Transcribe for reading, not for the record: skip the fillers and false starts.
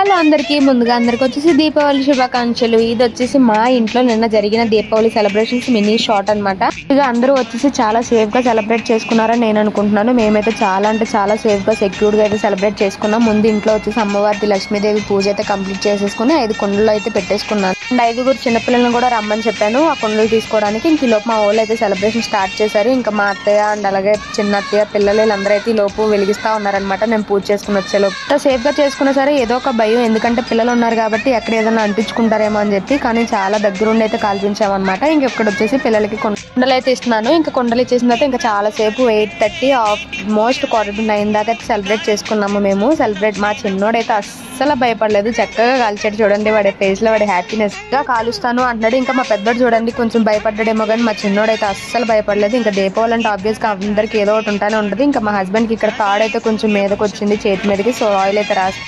Hello అందరికీ ముందుగా అందరికి వచ్చేసి దీపావళి శుభాకాంక్షలు. ఇది వచ్చేసి మా ఇంట్లో నిన్న జరిగిన దీపావళి సెలబ్రేషన్స్ మినీ షార్ట్ అనమాట. ఇక అందరూ వచ్చేసి చాలా సేఫ్ గా సెలబ్రేట్ చేసుకున్నారని నేను అనుకుంటున్నాను. మేమైతే చాలా అంటే చాలా సేఫ్ గా సెక్యూర్ గా అయితే సెలబ్రేట్ చేసుకున్నాం. ముందు ఇంట్లో వచ్చేసి అమ్మవారి లక్ష్మీదేవి పూజ అయితే కంప్లీట్ చేసేసుకుని 5 కుండలు అయితే పెట్టేసుకున్నాను. అండ్ 5 చిన్నపిల్లలను కూడా రమ్మని చెప్పాను ఆ కుండలు తీసుకోవడానికి. ఇంక ఈ లోపు మా ఊళ్ళో అయితే సెలబ్రేషన్ స్టార్ట్ చేశారు. ఇంకా మా అత్తయ్య అండ్ అలాగే చిన్న అత్తయ్య పిల్లలు వీళ్ళందరూ అయితే ఈ లోపు వెలిగిస్తా ఉన్నారనమాట. నేను పూజ చేసుకుని వచ్చేలోపు సేఫ్ గా చేసుకున్నా సరే ఏదో ఒక భయం, ఎందుకంటే పిల్లలు ఉన్నారు కాబట్టి ఎక్కడ ఏదైనా అంటించుకుంటారేమో అని చెప్పి. కానీ చాలా దగ్గరుండి అయితే కాల్పించామన్నమాట. ఇంక ఇక్కడ వచ్చేసి పిల్లలకి కుండలు అయితే ఇస్తున్నాను. ఇంకా కుండలు ఇచ్చేసిన తర్వాత ఇంకా చాలా సేపు 8:30 ఆల్మోస్ట్ 8:45 దాకా అయితే సెలబ్రేట్ చేసుకున్నాము మేము. మా చిన్నోడైతే అస్సలు భయపడలేదు, చక్కగా కాల్చాడు. చూడండి వాడి ఫేస్ లో వాడి హ్యాపీనెస్ గా కాలుస్తాను అంటున్నాడు. ఇంకా మా పెద్దోడు చూడండి కొంచెం భయపడ్డాడేమో, కానీ మా చిన్నోడైతే అస్సలు భయపడలేదు. ఇంకా దీపావళి అంటే ఆబ్వియస్ గా అందరికి ఏదో ఒకటి ఉంటానే ఉంటుంది. ఇంకా మా హస్బెండ్ కి ఇక్కడ తాడైతే కొంచెం మీదకి వచ్చింది చేతి మీదకి, సో ఆయిల్ అయితే రాసి